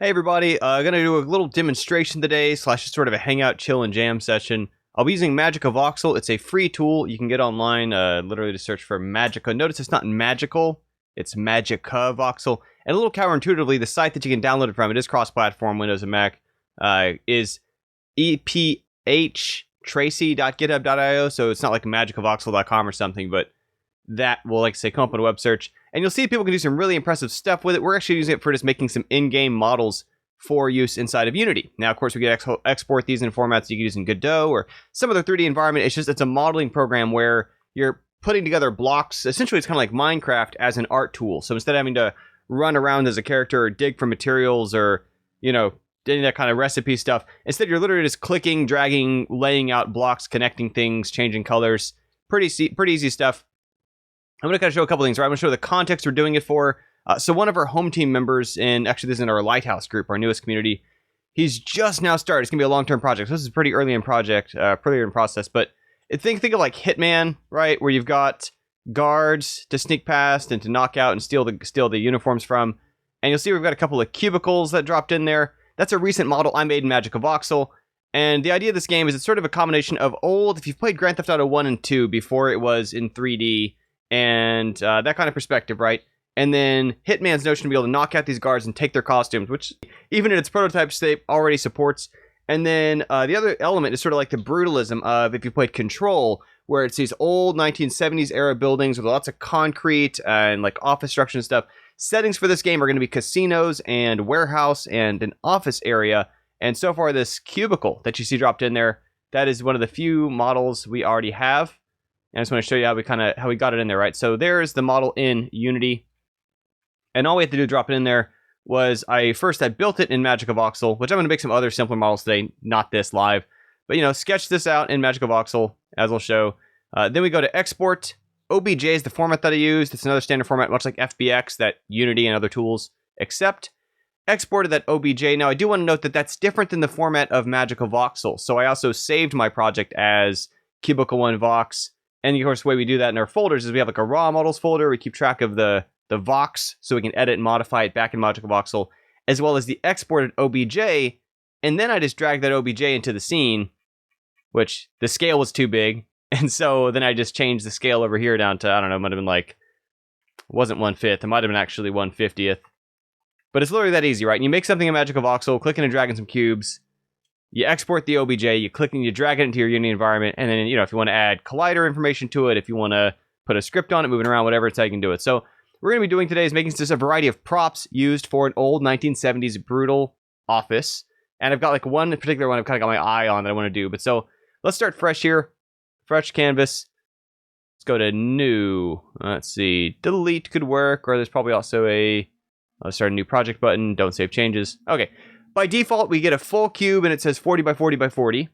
Hey everybody, gonna do a little demonstration today, slash just sort of a hangout, chill, and jam session. I'll be using Magica Voxel. It's a free tool you can get online, literally to search for Magica. Notice it's not magical, it's Magica Voxel. And a little counterintuitively, the site that you can download it from, it is cross-platform, Windows and Mac, is ephtracy.github.io, so it's not like magicavoxel.com or something, but that will, like I say, come up on a web search. And you'll see people can do some really impressive stuff with it. We're actually using it for just making some in-game models for use inside of Unity. Now, of course, we can export these in formats you can use in Godot or some other 3D environment. It's a modeling program where you're putting together blocks. Essentially, it's kind of like Minecraft as an art tool. So instead of having to run around as a character or dig for materials or, doing that kind of recipe stuff, instead you're literally just clicking, dragging, laying out blocks, connecting things, changing colors. Pretty easy stuff. I'm going to kind of show a couple things, right? I'm going to show the context we're doing it for. So one of our home team members, and actually this is in our Lighthouse group, our newest community, he's just now started. It's going to be a long-term project. So this is pretty early in process, but think of like Hitman, right? Where you've got guards to sneak past and to knock out and steal the uniforms from. And you'll see we've got a couple of cubicles that dropped in there. That's a recent model I made in Magica Voxel. And the idea of this game is it's sort of a combination of old, if you've played Grand Theft Auto 1 and 2 before it was in 3D, and that kind of perspective, right? And then Hitman's notion to be able to knock out these guards and take their costumes, which even in its prototype state already supports. And then the other element is sort of like the brutalism of if you played Control, where it's these old 1970s era buildings with lots of concrete and like office structure and stuff. Settings for this game are going to be casinos and warehouse and an office area. And so far, this cubicle that you see dropped in there, that is one of the few models we already have. And I just want to show you how we got it in there, right? So there's the model in Unity. And all we had to do to drop it in there was I built it in Magica Voxel, which I'm going to make some other simpler models today, not this live. But, sketch this out in Magica Voxel, as I'll show. Then we go to export. OBJ is the format that I used. It's another standard format, much like FBX, that Unity and other tools accept. Exported that OBJ. Now, I do want to note that that's different than the format of Magica Voxel. So I also saved my project as Cubicle1Vox. And of course, the way we do that in our folders is we have like a raw models folder. We keep track of the Vox so we can edit and modify it back in Magica Voxel, as well as the exported OBJ. And then I just drag that OBJ into the scene, which the scale was too big. And so then I just changed the scale over here down to, I don't know, it might have been like, it wasn't 1/5. It might have been actually 1/50th. But it's literally that easy, right? And you make something in Magica Voxel, clicking and dragging some cubes. You export the OBJ, you click and you drag it into your Unity environment, and then, if you want to add collider information to it, if you want to put a script on it, moving around, whatever, it's how you can do it. So what we're going to be doing today is making just a variety of props used for an old 1970s brutal office. And I've got like one particular one I've kind of got my eye on that I want to do. But so let's start fresh here. Fresh canvas. Let's go to new. Let's see. Delete could work, or there's probably also let's start a new project button. Don't save changes. Okay. By default, we get a full cube, and it says 40 by 40 by 40.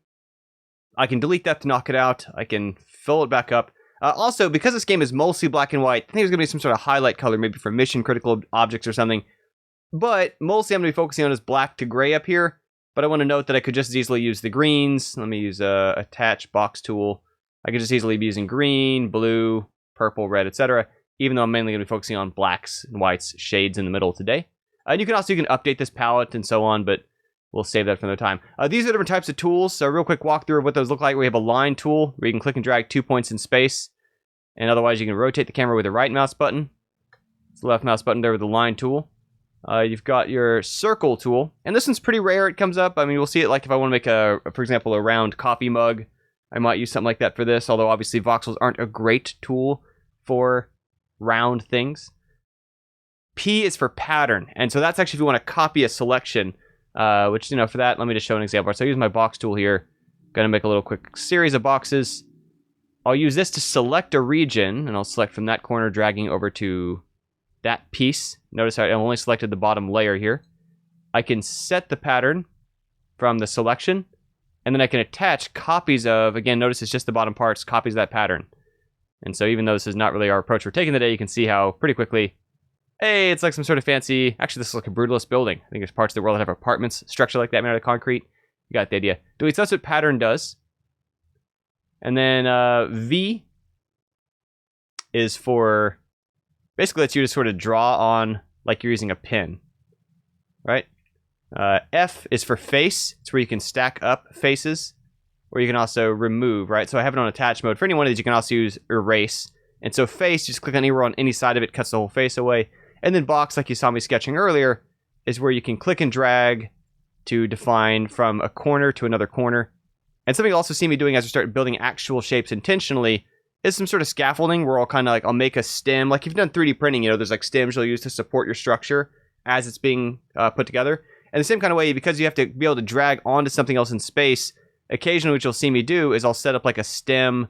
I can delete that to knock it out. I can fill it back up. Also, because this game is mostly black and white, I think there's going to be some sort of highlight color, maybe for mission-critical objects or something. But mostly I'm going to be focusing on this black to gray up here. But I want to note that I could just as easily use the greens. Let me use a attach box tool. I could just easily be using green, blue, purple, red, etc. Even though I'm mainly going to be focusing on blacks and whites, shades in the middle today. And you can update this palette and so on, but we'll save that for another time. These are different types of tools. So real quick walkthrough of what those look like. We have a line tool where you can click and drag 2 points in space. And otherwise you can rotate the camera with the right mouse button. It's the left mouse button there with the line tool. You've got your circle tool. And this one's pretty rare. It comes up. I mean, we'll see it like if I want to make for example, a round coffee mug. I might use something like that for this. Although obviously voxels aren't a great tool for round things. P is for pattern, and so that's actually if you want to copy a selection, which, for that, let me just show an example. So I use my box tool here. Going to make a little quick series of boxes. I'll use this to select a region, and I'll select from that corner, dragging over to that piece. Notice I only selected the bottom layer here. I can set the pattern from the selection, and then I can attach copies of, again, notice it's just the bottom parts, copies of that pattern. And so even though this is not really our approach we're taking today, you can see how pretty quickly, hey, it's like some sort of fancy, actually this is like a brutalist building. I think there's parts of the world that have apartments structured like that made out of concrete. You got the idea. So that's what pattern does. And then V is for, basically lets you just sort of draw on like you're using a pen, right? F is for face. It's where you can stack up faces, or you can also remove, right? So I have it on attach mode. For any one of these, you can also use erase. And so face, just click anywhere on any side of it, cuts the whole face away. And then box, like you saw me sketching earlier, is where you can click and drag to define from a corner to another corner. And something you'll also see me doing as we start building actual shapes intentionally is some sort of scaffolding where I'll kind of like, I'll make a stem. Like if you've done 3D printing, you know, there's like stems you'll use to support your structure as it's being put together. And the same kind of way, because you have to be able to drag onto something else in space, occasionally what you'll see me do is I'll set up like a stem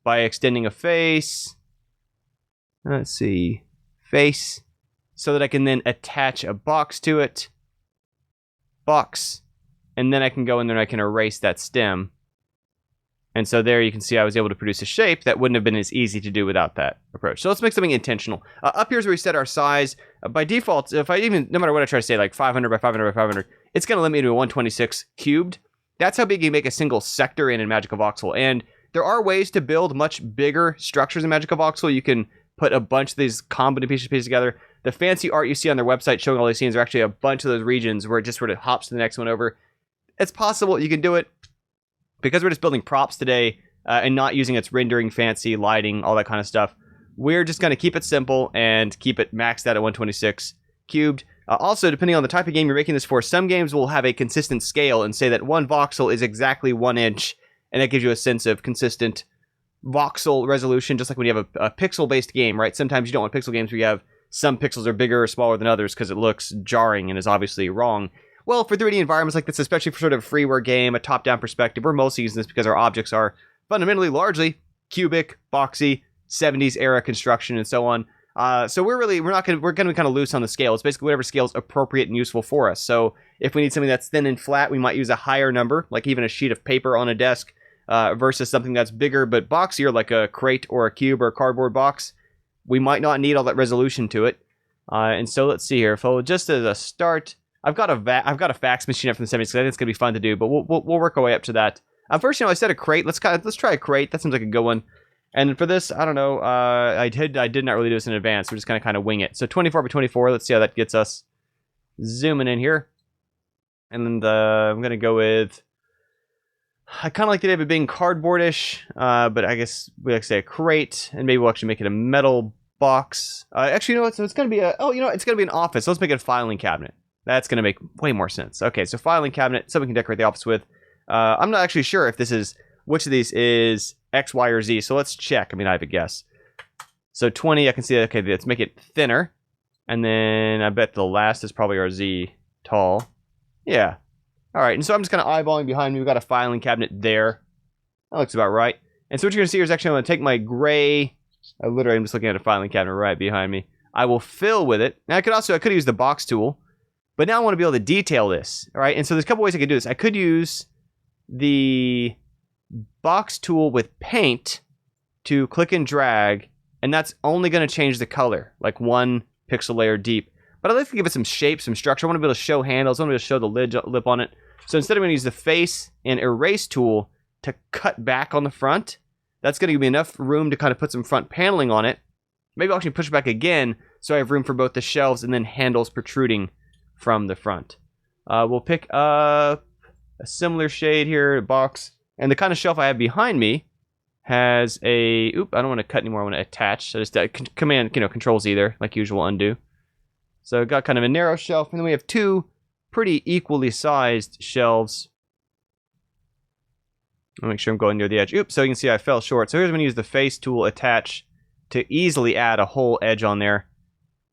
by extending a face. Let's see, face, so that I can then attach a box to it. Box. And then I can go in there and I can erase that stem. And so there you can see I was able to produce a shape that wouldn't have been as easy to do without that approach. So let's make something intentional. Up here is where we set our size. By default, if I even, no matter what I try to say, like 500 by 500 by 500, it's going to limit me to a 126 cubed. That's how big you make a single sector in Magica Voxel. And there are ways to build much bigger structures in Magica Voxel. You can put a bunch of these combined pieces together. The fancy art you see on their website showing all these scenes are actually a bunch of those regions where it just sort of hops to the next one over. It's possible you can do it. Because we're just building props today and not using its rendering, fancy, lighting, all that kind of stuff, we're just going to keep it simple and keep it maxed out at 126 cubed. Also, depending on the type of game you're making this for, some games will have a consistent scale and say that one voxel is exactly 1 inch, and that gives you a sense of consistent voxel resolution, just like when you have a pixel-based game, right? Sometimes you don't want pixel games where you have some pixels are bigger or smaller than others because it looks jarring and is obviously wrong. Well, for 3D environments like this, especially for sort of a freeware game, a top-down perspective, we're mostly using this because our objects are fundamentally largely cubic, boxy, 70s era construction, and so on. So we're going to be kind of loose on the scale. It's basically whatever scale is appropriate and useful for us. So if we need something that's thin and flat, we might use a higher number, like even a sheet of paper on a desk, versus something that's bigger but boxier, like a crate or a cube or a cardboard box. We might not need all that resolution to it. And so let's see here. So just as a start, I've got a fax machine up from the 70s, so I think it's gonna be fun to do. But we'll work our way up to that. First, I said a crate. Let's try a crate. That seems like a good one. And for this, I don't know. I did not really do this in advance. We're just gonna kind of wing it. So 24 by 24. Let's see how that gets us. Zooming in here, and then I'm gonna go with. I kind of like the idea of it being cardboardish, but I guess we like to say a crate, and maybe we'll actually make it a metal box. Actually, you know what? So it's gonna be it's gonna be an office. So let's make it a filing cabinet. That's going to make way more sense. Okay, so filing cabinet, something we can decorate the office with. I'm not actually sure if which of these is X, Y, or Z, so let's check. I mean, I have a guess. So 20, I can see, okay, let's make it thinner. And then I bet the last is probably our Z, tall. Yeah. All right, and so I'm just kind of eyeballing behind me. We've got a filing cabinet there. That looks about right. And so what you're going to see here is actually I'm going to take my gray, I'm just looking at a filing cabinet right behind me. I will fill with it. Now, I could use the box tool. But now I want to be able to detail this, all right? And so there's a couple ways I could do this. I could use the box tool with paint to click and drag, and that's only going to change the color, like 1 pixel layer deep. But I'd like to give it some shape, some structure. I want to be able to show handles. I want to be able to show the lip on it. So instead I'm going to use the face and erase tool to cut back on the front. That's going to give me enough room to kind of put some front paneling on it. Maybe I'll actually push it back again so I have room for both the shelves and then handles protruding from the front. We'll pick up a similar shade here, a box, and the kind of shelf I have behind me has a. I don't want to cut anymore. I want to attach. So just command, Control Z there, like usual, undo. So I've got kind of a narrow shelf, and then we have 2 pretty equally sized shelves. I'll make sure I'm going near the edge. So you can see I fell short. So here's when you use the face tool, attach, to easily add a whole edge on there.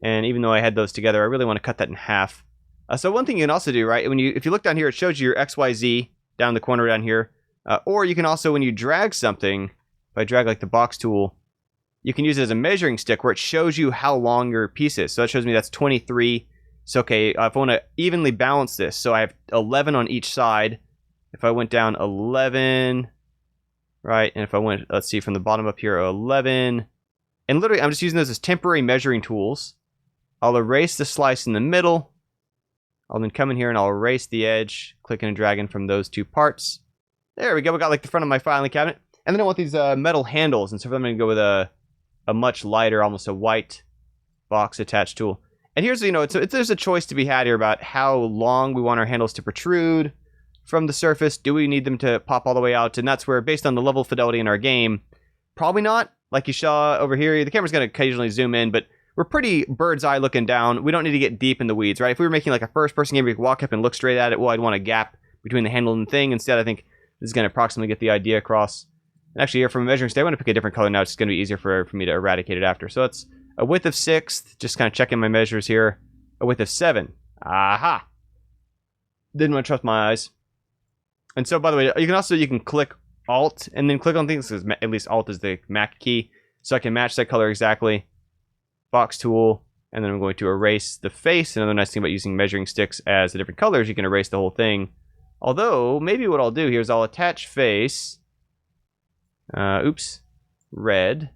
And even though I had those together, I really want to cut that in half. So one thing you can also do, right, if you look down here, it shows you your XYZ down the corner down here. Or you can also, when you drag something, if I drag like the box tool, you can use it as a measuring stick where it shows you how long your piece is. So that shows me that's 23. So okay, if I want to evenly balance this, so I have 11 on each side. If I went down 11, right, and if I went, let's see, from the bottom up here, 11. And literally, I'm just using those as temporary measuring tools. I'll erase the slice in the middle. I'll then come in here and I'll erase the edge, clicking and dragging from those 2 parts. There we go. We got like the front of my filing cabinet. And then I want these metal handles. And so I'm going to go with a much lighter, almost a white box attach tool. And here's, there's a choice to be had here about how long we want our handles to protrude from the surface. Do we need them to pop all the way out? And that's where, based on the level of fidelity in our game, probably not. Like you saw over here, the camera's going to occasionally zoom in, but we're pretty bird's eye looking down. We don't need to get deep in the weeds, right? If we were making like a first-person game where you could walk up and look straight at it, well, I'd want a gap between the handle and the thing. Instead, I think this is going to approximately get the idea across. And actually, here from a measuring stick, I want to pick a different color now. It's going to be easier for me to eradicate it after. So it's a width of 6, just kind of checking my measures here. A width of 7. Aha! Didn't want to trust my eyes. And so, by the way, you can click Alt and then click on things, because at least Alt is the Mac key, so I can match that color exactly. Box tool, and then I'm going to erase the face. Another nice thing about using measuring sticks as the different colors, you can erase the whole thing. Although, maybe what I'll do here is I'll attach face. Red.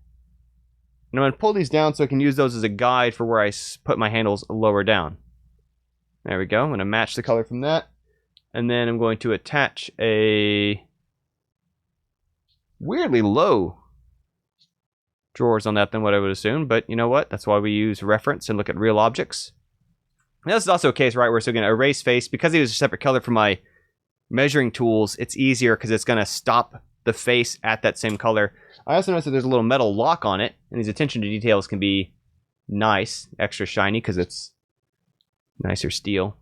And I'm going to pull these down so I can use those as a guide for where I put my handles lower down. There we go. I'm going to match the color from that. And then I'm going to attach a weirdly low drawers on that than what I would assume. But you know what? That's why we use reference and look at real objects. Now, this is also a case, right, where we're still going to erase face. Because it was a separate color for my measuring tools, it's easier because it's going to stop the face at that same color. I also noticed that there's a little metal lock on it, and these attention to details can be nice, extra shiny because it's nicer steel.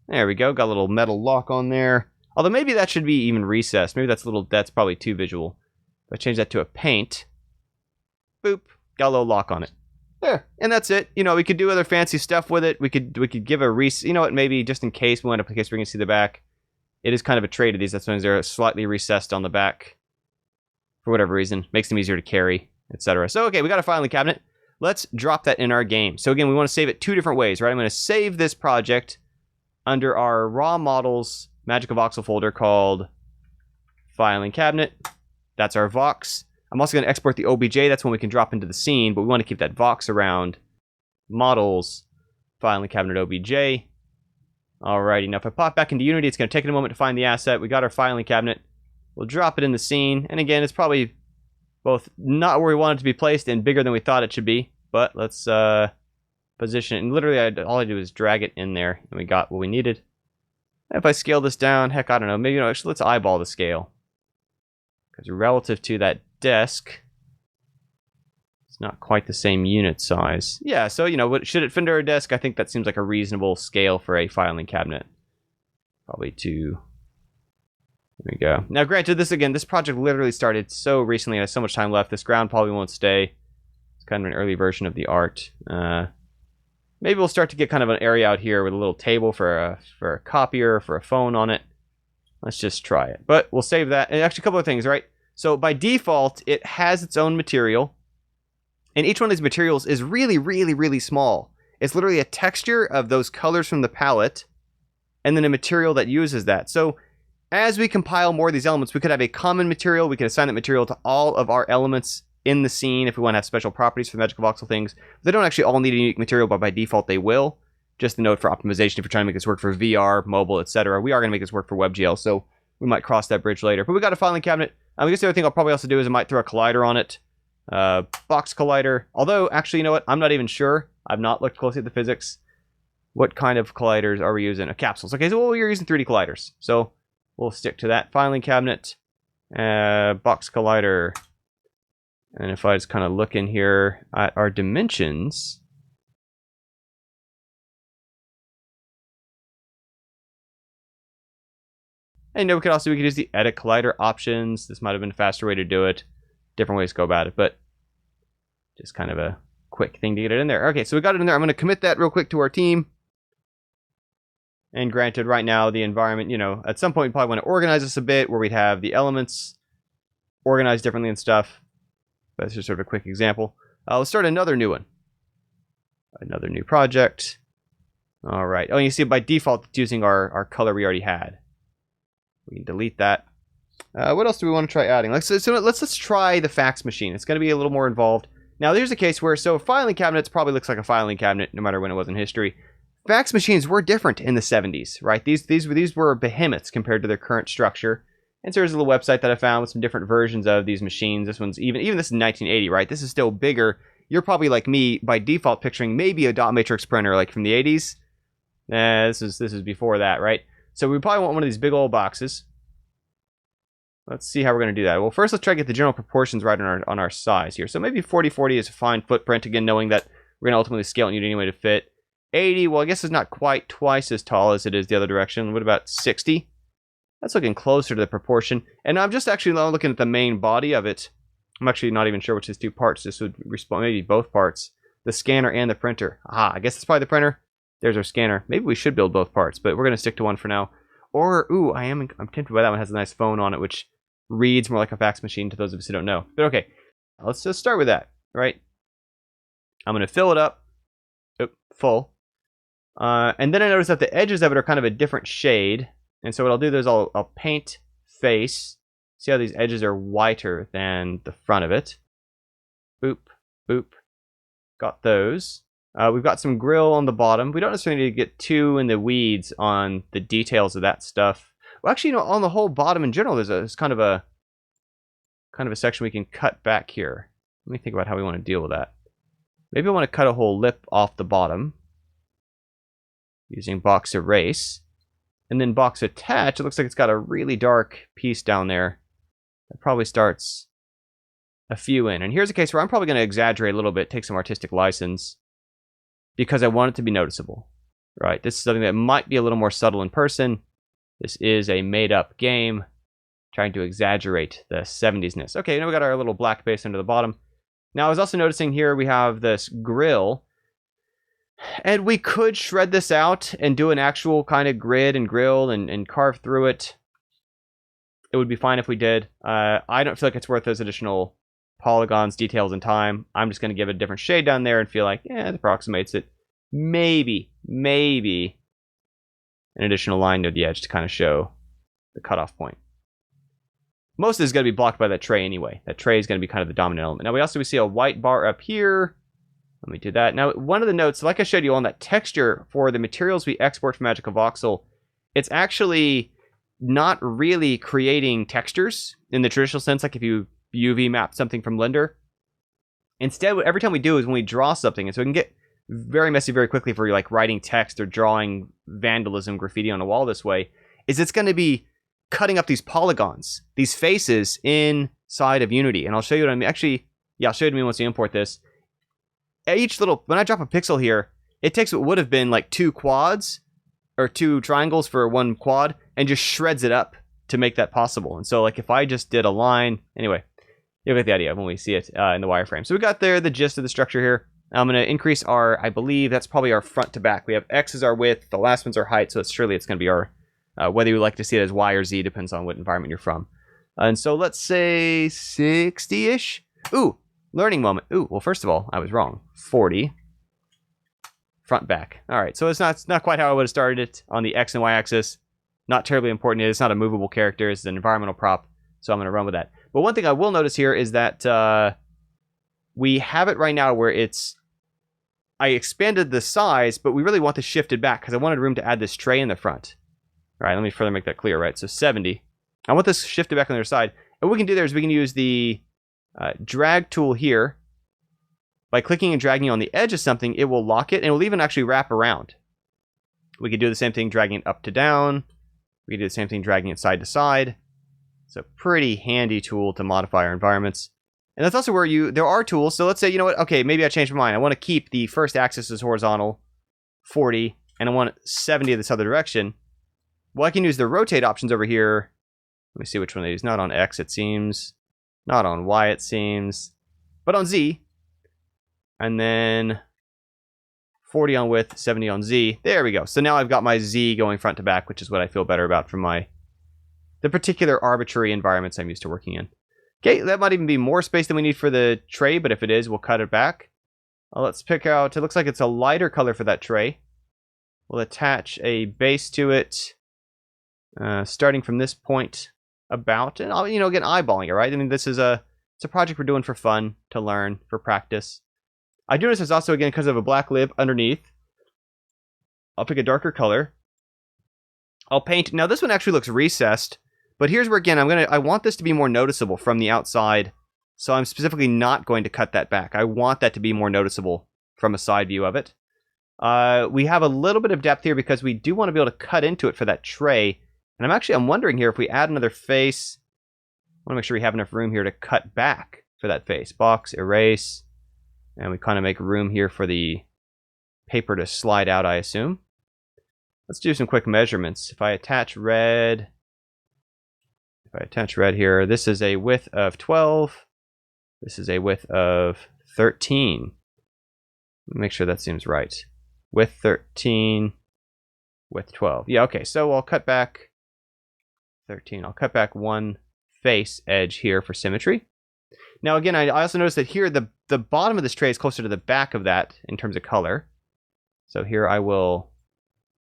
There we go, got a little metal lock on there. Although maybe that should be even recessed. Maybe that's probably too visual. If I change that to a paint, boop, got a little lock on it. There, and that's it. We could do other fancy stuff with it. We could give a maybe just in case we end up in case we're gonna see the back. It is kind of a trait of these. That's when they're slightly recessed on the back. For whatever reason, makes them easier to carry, etc. So, okay, we got a filing cabinet. Let's drop that in our game. So again, we want to save it 2 different ways, right? I'm going to save this project under our raw models Magica Voxel folder called filing cabinet. That's our Vox. I'm also going to export the OBJ. That's when we can drop into the scene, but we want to keep that Vox around. Models, filing cabinet OBJ. Alrighty, now if I pop back into Unity, it's going to take a moment to find the asset. We got our filing cabinet. We'll drop it in the scene, and again, it's probably both not where we want it to be placed and bigger than we thought it should be, but let's position it, and literally all I do is drag it in there, and we got what we needed. If I scale this down, heck, I don't know, maybe, actually, let's eyeball the scale. Because relative to that desk, it's not quite the same unit size. Yeah, so, should it fit under a desk? I think that seems like a reasonable scale for a filing cabinet. Probably 2... There we go. Now, granted, this project literally started so recently and has so much time left. This ground probably won't stay. It's kind of an early version of the art. Maybe we'll start to get kind of an area out here with a little table for a copier, for a phone on it. Let's just try it. But we'll save that. And actually, a couple of things, right? So by default, it has its own material. And each one of these materials is really, really, really small. It's literally a texture of those colors from the palette, and then a material that uses that. So as we compile more of these elements, we could have a common material. We could assign that material to all of our elements in the scene if we want to have special properties for the Magica Voxel things. They don't actually all need a unique material, but by default they will. Just a note for optimization if you're trying to make this work for VR, mobile, etc. We are going to make this work for WebGL, so we might cross that bridge later. But we got a filing cabinet. I guess the other thing I'll probably also do is I might throw a collider on it. Box collider. Although, actually, you know what? I'm not even sure. I've not looked closely at the physics. What kind of colliders are we using? Capsules. Okay, so we're using 3D colliders. So we'll stick to that. Filing cabinet, box collider. And if I just kind of look in here at our dimensions, and we could use the edit collider options. This might have been a faster way to do it. Different ways to go about it, but just kind of a quick thing to get it in there. Okay, so we got it in there. I'm going to commit that real quick to our team. And granted, right now, the environment, at some point we probably want to organize this a bit where we'd have the elements organized differently and stuff. But that's just sort of a quick example. Let's start another new one. Another new project. All right. Oh, and you see by default, it's using our color we already had. We can delete that. What else do we want to try adding? Let's try the fax machine. It's going to be a little more involved. Now, there's a case where, filing cabinets probably looks like a filing cabinet no matter when it was in history. Fax machines were different in the 70s, right? These were behemoths compared to their current structure. And so there's a little website that I found with some different versions of these machines. This one's even this is 1980, right? This is still bigger. you're probably like me by default picturing maybe a dot matrix printer like from the 80s. This is before that, right? So we probably want one of these big old boxes. Let's see how we're going to do that. Well, first let's try to get the general proportions right on our size here. So maybe 40-40 is a fine footprint, again, knowing that we're going to ultimately scale it and need anyway to fit. 80, well, I guess it's not quite twice as tall as it is the other direction. What about 60? That's looking closer to the proportion. And I'm just actually looking at the main body of it. I'm actually not even sure which is two parts. This would respond, maybe both parts. The scanner and the printer. Aha, I guess it's probably the printer. There's our scanner. Maybe we should build both parts, but we're going to stick to one for now. Or, ooh, I'm tempted by that one. It has a nice phone on it, which reads more like a fax machine to those of us who don't know. But okay, let's just start with that, right? I'm going to fill it up. Oop, full. And then I notice that the edges of it are kind of a different shade. And so what I'll do is I'll paint face. See how these edges are whiter than the front of it. Boop, boop. Got those. We've got some grill on the bottom. We don't necessarily need to get too in the weeds on the details of that stuff. Well, actually, you know, on the whole bottom in general, there's kind of a section we can cut back here. Let me think about how we want to deal with that. Maybe I want to cut a whole lip off the bottom using box erase. And then box attach, it looks like it's got a really dark piece down there. That probably starts a few in. And here's a case where I'm probably going to exaggerate a little bit, take some artistic license, because I want it to be noticeable. Right? This is something that might be a little more subtle in person. This is a made-up game, trying to exaggerate the 70s-ness. Okay, now we got our little black base under the bottom. Now, I was also noticing here we have this grill. And we could shred this out and do an actual kind of grid and grill and carve through it. It would be fine if we did. I don't feel like it's worth those additional polygons, details, and time. I'm just going to give it a different shade down there and feel like, yeah, it approximates it. Maybe an additional line near the edge to kind of show the cutoff point. Most of this is going to be blocked by that tray anyway. That tray is going to be kind of the dominant element. Now, we see a white bar up here. Let me do that. Now, one of the notes, like I showed you on that texture for the materials we export from Magica Voxel, it's actually not really creating textures in the traditional sense, like if you UV map something from Blender. Instead, every time we do is when we draw something, and so it can get very messy very quickly for like writing text or drawing vandalism, graffiti on a wall this way, is it's going to be cutting up these polygons, these faces inside of Unity. And I'll show you what I mean. Actually, yeah, I'll show you what I mean once you import this. Each little, when I drop a pixel here, it takes what would have been like two quads or two triangles for one quad and just shreds it up to make that possible. And so like if I just did a line, anyway, you'll get the idea when we see it in the wireframe. So we got there the gist of the structure here. I'm going to increase our, I believe that's probably our front to back. We have X as our width, the last one's our height, so surely it's going to be our, whether you like to see it as Y or Z, depends on what environment you're from. And so let's say 60-ish. Ooh, learning moment. Ooh, well, first of all, I was wrong. 40. Front back. All right, so it's not quite how I would have started it on the X and Y axis. Not terribly important. It's not a movable character. It's an environmental prop, so I'm going to run with that. But one thing I will notice here is that we have it right now where I expanded the size, but we really want this shifted back because I wanted room to add this tray in the front. All right, let me further make that clear, right? So 70. I want this shifted back on the other side. And what we can do there is we can use the drag tool here. By clicking and dragging on the edge of something, it will lock it, and it will even actually wrap around. We could do the same thing dragging it up to down. We could do the same thing dragging it side to side. It's a pretty handy tool to modify our environments. And that's also where there are tools. So let's say, you know what? Okay, maybe I changed my mind. I want to keep the first axis as horizontal, 40, and I want 70 this other direction. Well, I can use the rotate options over here. Let me see which one they use. Not on X, it seems. Not on Y, it seems. But on Z. And then 40 on width, 70 on Z. There we go. So now I've got my Z going front to back, which is what I feel better about from the particular arbitrary environments I'm used to working in. Okay, that might even be more space than we need for the tray, but if it is, we'll cut it back. Let's pick out, it looks like it's a lighter color for that tray. We'll attach a base to it, starting from this point about, and I'll, again, eyeballing it, right? I mean, it's a project we're doing for fun, to learn, for practice. I do this also, again, because of a black lip underneath. I'll pick a darker color. I'll paint, now this one actually looks recessed, but here's where, again, I want this to be more noticeable from the outside So I'm specifically not going to cut that back. I want that to be more noticeable from a side view of it. We have a little bit of depth here because we do want to be able to cut into it for that tray. And I'm wondering here if we add another face, I want to make sure we have enough room here to cut back for that face. Box, erase, and we kind of make room here for the paper to slide out, I assume. Let's do some quick measurements. If I attach red here, this is a width of 12. This is a width of 13. Make sure that seems right. Width 13, width 12. Yeah, okay, so I'll cut back 13. I'll cut back one face edge here for symmetry. Now again, I also noticed that here the bottom of this tray is closer to the back of that in terms of color. So here I will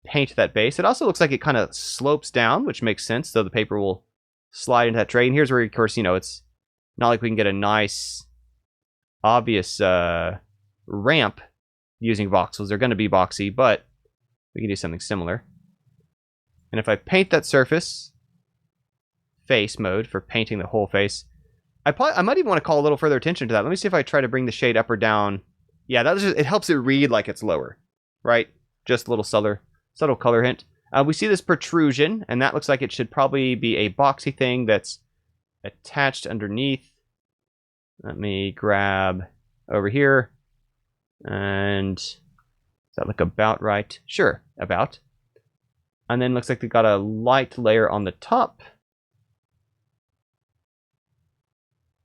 paint that base. It also looks like it kind of slopes down, which makes sense, so the paper will slide into that tray. And here's where, of course, it's not like we can get a nice, obvious ramp using voxels. They're going to be boxy, but we can do something similar. And if I paint that surface, face mode for painting the whole face, I might even want to call a little further attention to that. Let me see if I try to bring the shade up or down. Yeah, it helps it read like it's lower, right? Just a little subtle color hint. We see this protrusion, and that looks like it should probably be a boxy thing that's attached underneath. Let me grab over here. And does that look about right? Sure, about. And then looks like they got a light layer on the top.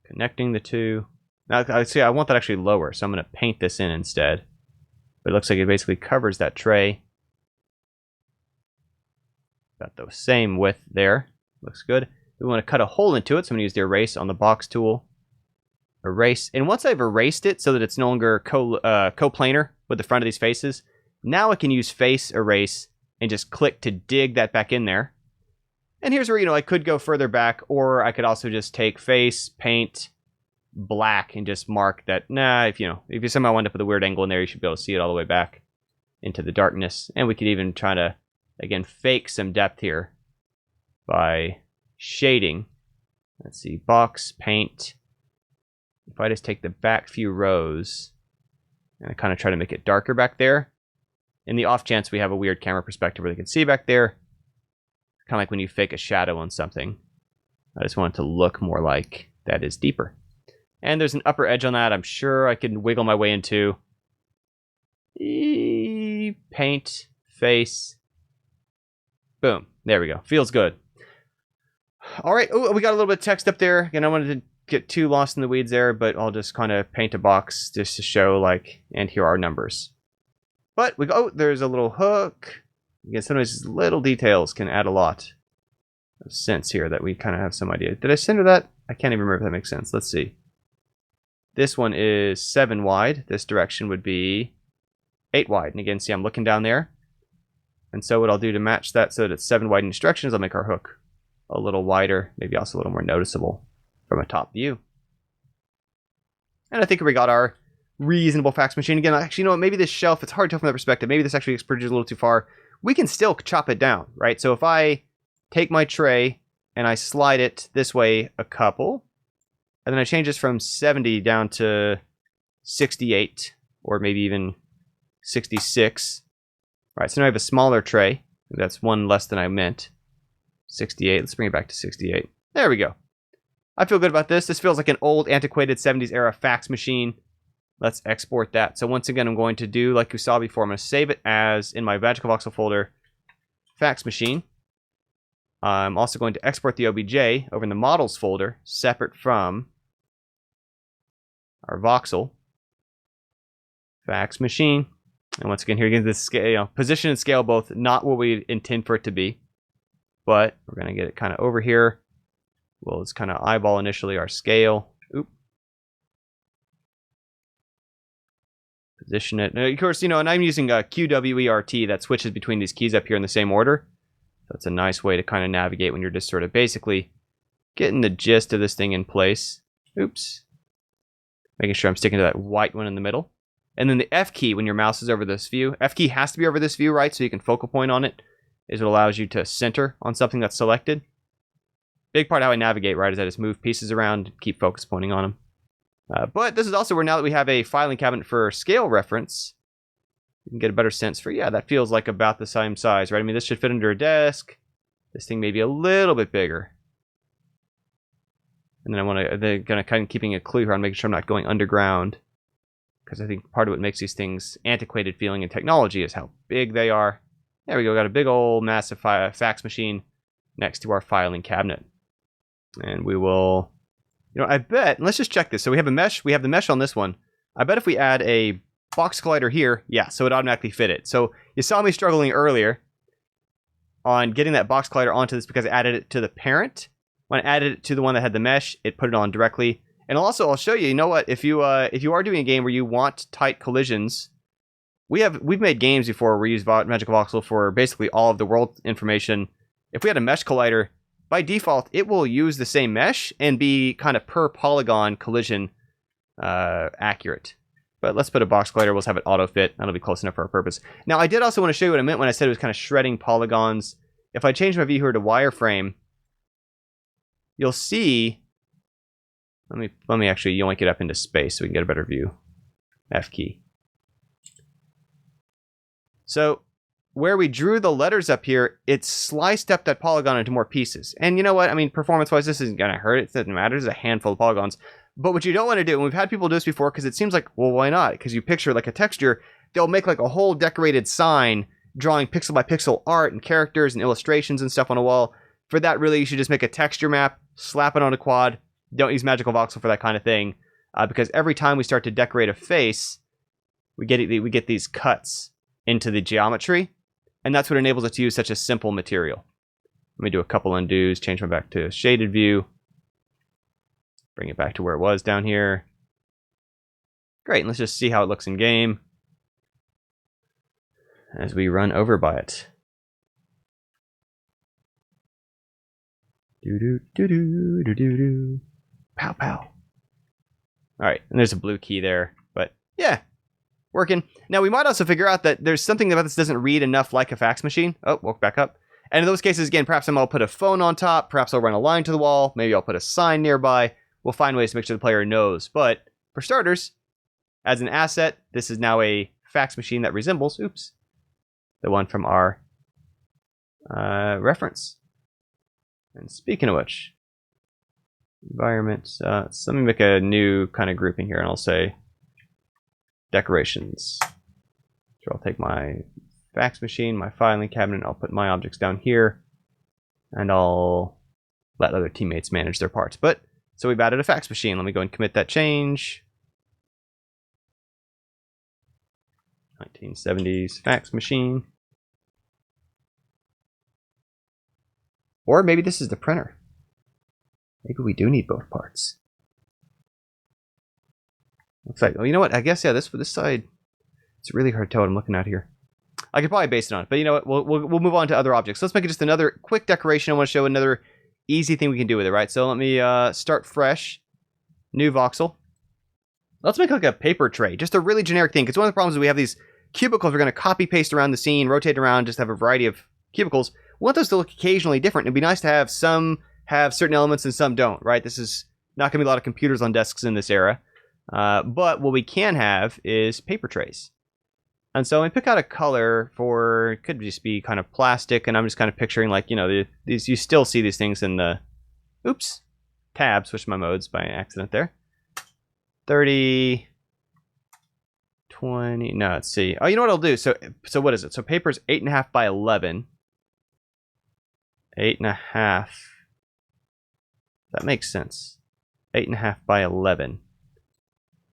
Connecting the two. Now, I see I want that actually lower, so I'm going to paint this in instead. But it looks like it basically covers that tray. Got the same width there. Looks good. We want to cut a hole into it, so I'm going to use the erase on the box tool. Erase. And once I've erased it so that it's no longer coplanar with the front of these faces, now I can use face erase and just click to dig that back in there. And here's where, I could go further back, or I could also just take face, paint, black, and just mark that, if you somehow end up with a weird angle in there, you should be able to see it all the way back into the darkness. And we could even try to, again, fake some depth here by shading. Let's see, box, paint. If I just take the back few rows and I kind of try to make it darker back there, in the off chance we have a weird camera perspective where they can see back there, kind of like when you fake a shadow on something. I just want it to look more like that is deeper. And there's an upper edge on that I'm sure I can wiggle my way into. Paint, face. Boom. There we go. Feels good. All right. Oh, we got a little bit of text up there. Again, I wanted to get too lost in the weeds there, but I'll just kind of paint a box just to show, and here are numbers. But we go, there's a little hook. Again, sometimes just little details can add a lot of sense here that we kind of have some idea. Did I center that? I can't even remember if that makes sense. Let's see. This one is 7 wide. This direction would be 8 wide. And again, see, I'm looking down there. And so what I'll do to match that so that it's 7 wide in each direction is I'll make our hook a little wider, maybe also a little more noticeable from a top view. And I think we got our reasonable fax machine. Again, actually, maybe this shelf, it's hard to tell from that perspective. Maybe this actually extrudes a little too far. We can still chop it down, right? So if I take my tray and I slide it this way a couple, and then I change this from 70 down to 68, or maybe even 66. Right, so now I have a smaller tray. That's one less than I meant. 68, let's bring it back to 68. There we go. I feel good about this. This feels like an old, antiquated 70s era fax machine. Let's export that. So once again, I'm going to do, like you saw before, I'm going to save it as in my Magica Voxel folder, fax machine. I'm also going to export the OBJ over in the models folder, separate from our voxel. Fax machine. And once again, here again, this scale, position and scale both not what we intend for it to be, but we're going to get it kind of over here. We'll just kind of eyeball initially our scale. Oop. Position it. Now, of course, and I'm using QWERT that switches between these keys up here in the same order. That's a nice way to kind of navigate when you're just sort of basically getting the gist of this thing in place. Oops. Making sure I'm sticking to that white one in the middle. And then the F key when your mouse is over this view. F key has to be over this view, right? So you can focal point on it. Is what allows you to center on something that's selected. Big part of how I navigate, right, is I just move pieces around and keep focus pointing on them. But this is also where now that we have a filing cabinet for scale reference, you can get a better sense for, yeah, that feels like about the same size, right? I mean, this should fit under a desk. This thing may be a little bit bigger. And then they're gonna kind of keeping a clue here on making sure I'm not going underground. Because I think part of what makes these things antiquated feeling in technology is how big they are. There we go, got a big old massive fax machine next to our filing cabinet. And we will, I bet, let's just check this. So we have a mesh, we have the mesh on this one. I bet if we add a box collider here, yeah, so it automatically fit it. So you saw me struggling earlier on getting that box collider onto this because I added it to the parent. When I added it to the one that had the mesh, it put it on directly. And also, I'll show you, you know what, if you are doing a game where you want tight collisions, we've made games before where we use Magica Voxel for basically all of the world information. If we had a mesh collider, by default, it will use the same mesh and be kind of per polygon collision accurate. But let's put a box collider, we'll just have it auto fit. That'll be close enough for our purpose. Now, I did also want to show you what I meant when I said it was kind of shredding polygons. If I change my view here to wireframe, you'll see, let me actually yoink it up into space so we can get a better view. F key. So where we drew the letters up here, it sliced up that polygon into more pieces. And you know what? I mean, performance-wise, this isn't going to hurt. It doesn't matter. There's a handful of polygons. But what you don't want to do, and we've had people do this before, because it seems like, well, why not? Because you picture like a texture, they'll make like a whole decorated sign drawing pixel by pixel art and characters and illustrations and stuff on a wall. For that, really, you should just make a texture map, slap it on a quad. Don't use Magica Voxel for that kind of thing, because every time we start to decorate a face, we get these cuts into the geometry, and that's what enables us to use such a simple material. Let me do a couple undos, change my back to a shaded view, bring it back to where it was down here. Great, and let's just see how it looks in game as we run over by it. Do-do-do-do-do-do-do. Pow, pow. Alright, and there's a blue key there, but yeah, working. Now, we might also figure out that there's something about this doesn't read enough like a fax machine. Oh, woke back up. And in those cases, again, perhaps I'll put a phone on top, perhaps I'll run a line to the wall, maybe I'll put a sign nearby. We'll find ways to make sure the player knows. But for starters, as an asset, this is now a fax machine that resembles, oops, the one from our reference. And speaking of which, environment, so let me make a new kind of grouping here, and I'll say decorations. So I'll take my fax machine, my filing cabinet, I'll put my objects down here, and I'll let other teammates manage their parts. But, so we've added a fax machine. Let me go and commit that change. 1970s fax machine. Or maybe this is the printer. Maybe we do need both parts. Looks like, well, you know what? I guess, yeah, this side, it's really hard to tell what I'm looking at here. I could probably base it on it, but you know what? We'll move on to other objects. Let's make it just another quick decoration. I want to show another easy thing we can do with it, right? So let me start fresh. New voxel. Let's make like a paper tray. Just a really generic thing. Because one of the problems is we have these cubicles we're going to copy paste around the scene, rotate around, just have a variety of cubicles. We want those to look occasionally different. It'd be nice to have some have certain elements and some don't, right? This is not going to be a lot of computers on desks in this era. But what we can have is paper trays. And so I pick out a color for, it could just be kind of plastic, and I'm just kind of picturing like, you know, these, you still see these things in the, oops, tab, switched my modes by accident there. 30, 20, no, let's see. Oh, you know what I'll do? So what is it? So paper's 8.5 by 11. 8.5. That makes sense. 8.5 by 11.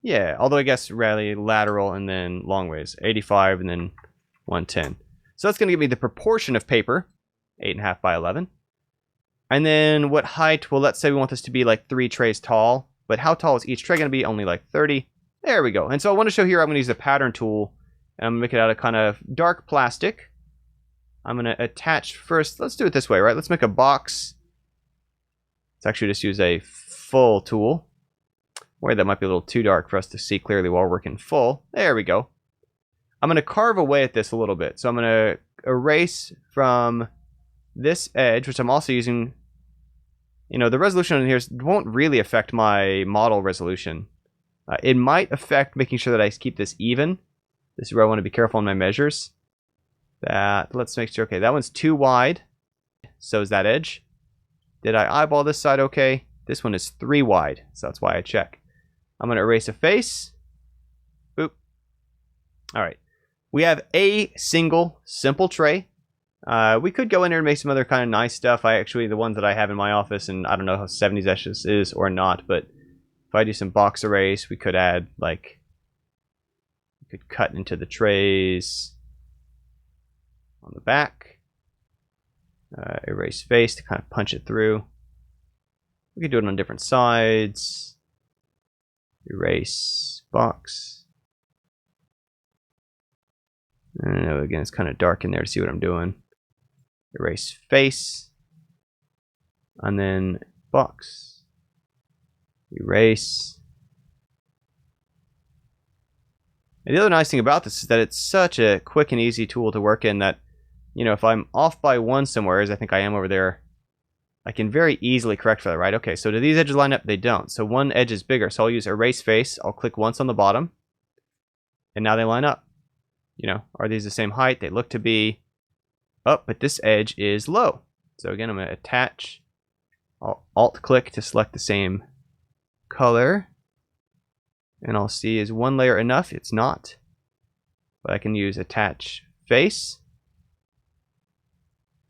Yeah, although I guess really lateral and then long ways. 85 and then 110. So that's going to give me the proportion of paper. 8.5 by 11. And then what height? Well, let's say we want this to be like 3 trays tall. But how tall is each tray going to be? Only like 30. There we go. And so I want to show here I'm going to use the pattern tool. And I'm going to make it out of kind of dark plastic. I'm going to attach first. Let's do it this way, right? Let's make a box. Let's actually just use a full tool. Boy, that might be a little too dark for us to see clearly while working full. There we go. I'm going to carve away at this a little bit. So I'm going to erase from this edge, which I'm also using. You know, the resolution on here won't really affect my model resolution. It might affect making sure that I keep this even. This is where I want to be careful on my measures. Let's make sure, okay, that one's too wide. So is that edge. Did I eyeball this side okay? This one is 3 wide, so that's why I check. I'm going to erase a face. Boop. All right. We have a single simple tray. We could go in here and make some other kind of nice stuff. The ones that I have in my office, and I don't know how 70s this is or not, but if I do some box erase, we could add, like, we could cut into the trays on the back. Erase face to kind of punch it through. We could do it on different sides. Erase box. I don't know, again, it's kind of dark in there to see what I'm doing. Erase face. And then box. Erase. And the other nice thing about this is that it's such a quick and easy tool to work in that, you know, if I'm off by one somewhere, as I think I am over there, I can very easily correct for that, right? Okay, so do these edges line up? They don't. So one edge is bigger. So I'll use erase face. I'll click once on the bottom. And now they line up. You know, are these the same height? They look to be. Oh, but this edge is low. So again, I'm going to attach. I'll alt-click to select the same color. And I'll see, is one layer enough? It's not. But I can use attach face.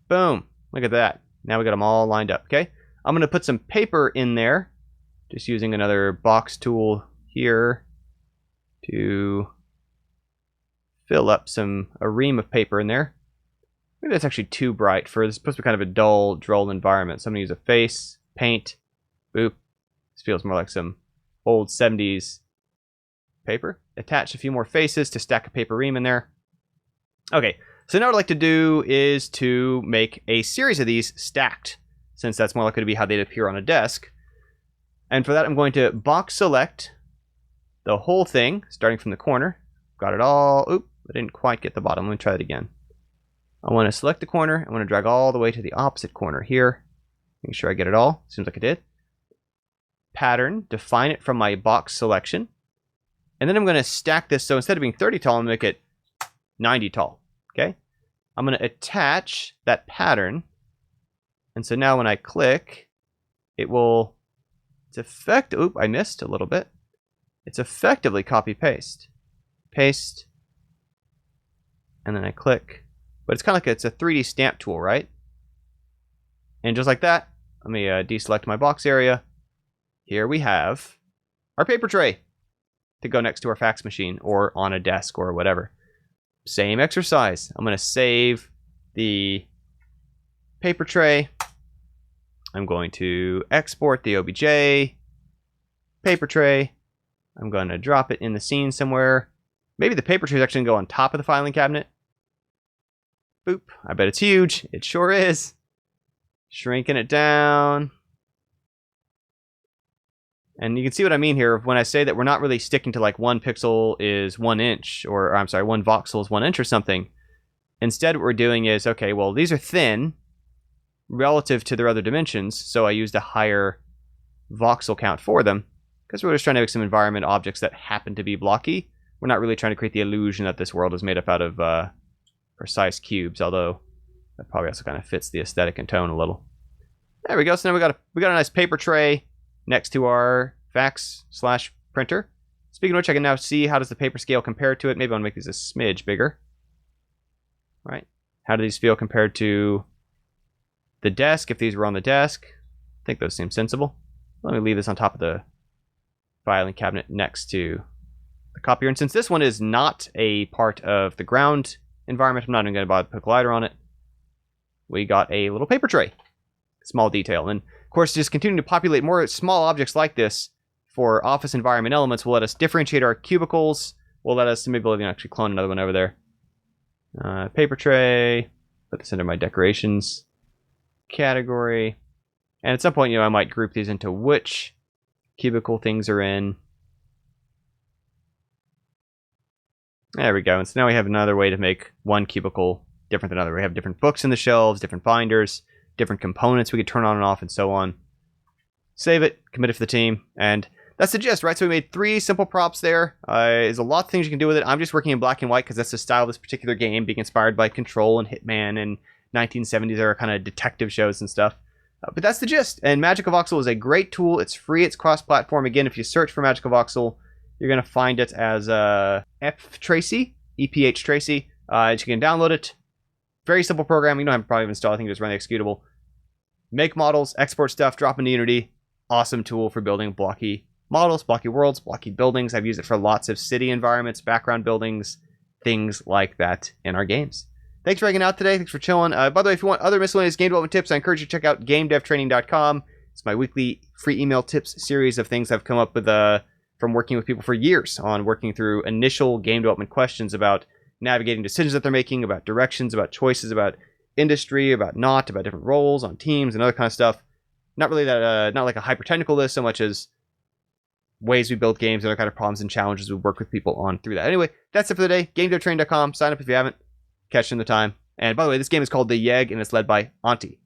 Boom. Look at that. Now we got them all lined up, okay? I'm going to put some paper in there. Just using another box tool here to fill up a ream of paper in there. Maybe that's actually too bright for this. Is supposed to be kind of a dull, droll environment. So I'm going to use a face, paint, boop. This feels more like some old 70s paper. Attach a few more faces to stack a paper ream in there. Okay. So now what I'd like to do is to make a series of these stacked, since that's more likely to be how they'd appear on a desk. And for that, I'm going to box select the whole thing, starting from the corner. Got it all. Oop, I didn't quite get the bottom. Let me try that again. I want to select the corner. I want to drag all the way to the opposite corner here. Make sure I get it all. Seems like I did. Pattern, define it from my box selection. And then I'm going to stack this. So instead of being 30 tall, I'm going to make it 90 tall. Okay, I'm going to attach that pattern. And so now when I click, it's oop, I missed a little bit. It's effectively copy paste. Paste. And then I click. But it's kind of like it's a 3D stamp tool, right? And just like that, let me deselect my box area. Here we have our paper tray to go next to our fax machine or on a desk or whatever. Same exercise. I'm going to save the paper tray. I'm going to export the OBJ paper tray. I'm going to drop it in the scene somewhere. Maybe the paper tray is actually going to go on top of the filing cabinet. Boop. I bet it's huge. It sure is. Shrinking it down. And you can see what I mean here when I say that we're not really sticking to like 1 pixel is 1 inch, or I'm sorry, 1 voxel is 1 inch or something. Instead, what we're doing is, okay, well, these are thin relative to their other dimensions, so I used a higher voxel count for them because we're just trying to make some environment objects that happen to be blocky. We're not really trying to create the illusion that this world is made up out of precise cubes, although that probably also kind of fits the aesthetic and tone a little. There we go. So now we got a nice paper tray next to our fax/printer. Speaking of which, I can now see how does the paper scale compare to it. Maybe I want to make these a smidge bigger. Right? How do these feel compared to the desk, if these were on the desk? I think those seem sensible. Let me leave this on top of the filing cabinet next to the copier. And since this one is not a part of the ground environment, I'm not even going to bother to put a glider on it. We got a little paper tray. Small detail. And of course, just continuing to populate more small objects like this for office environment elements will let us differentiate our cubicles. Will let us, maybe we'll actually clone another one over there. Paper tray. Put this under my decorations category. And at some point, I might group these into which cubicle things are in. There we go. And so now we have another way to make one cubicle different than another. We have different books in the shelves, different binders, different components we could turn on and off, and so on. Save it, commit it for the team, and that's the gist, right? So we made 3 simple props there. There's a lot of things you can do with it. I'm just working in black and white because that's the style of this particular game, being inspired by Control and Hitman and 1970s era kind of detective shows and stuff. But that's the gist. And Magica Voxel is a great tool. It's free. It's cross-platform. Again, if you search for Magica Voxel, you're going to find it as F-Tracy, EPH Tracy. You can download it. Very simple program. You don't have to probably install. I think just run the executable. Make models, export stuff, drop into Unity. Awesome tool for building blocky models, blocky worlds, blocky buildings. I've used it for lots of city environments, background buildings, things like that in our games. Thanks for hanging out today. Thanks for chilling. By the way, if you want other miscellaneous game development tips, I encourage you to check out GameDevTraining.com. It's my weekly free email tips series of things I've come up with from working with people for years on working through initial game development questions about navigating decisions that they're making, about directions, about choices, about industry, about different roles on teams and other kind of stuff. Not really that, not like a hyper technical list so much as ways we build games and other kind of problems and challenges we work with people on through that. Anyway, that's it for the day. GameDevTraining.com. Sign up if you haven't. Catch you in the time. And by the way, this game is called The Yegg and it's led by Auntie.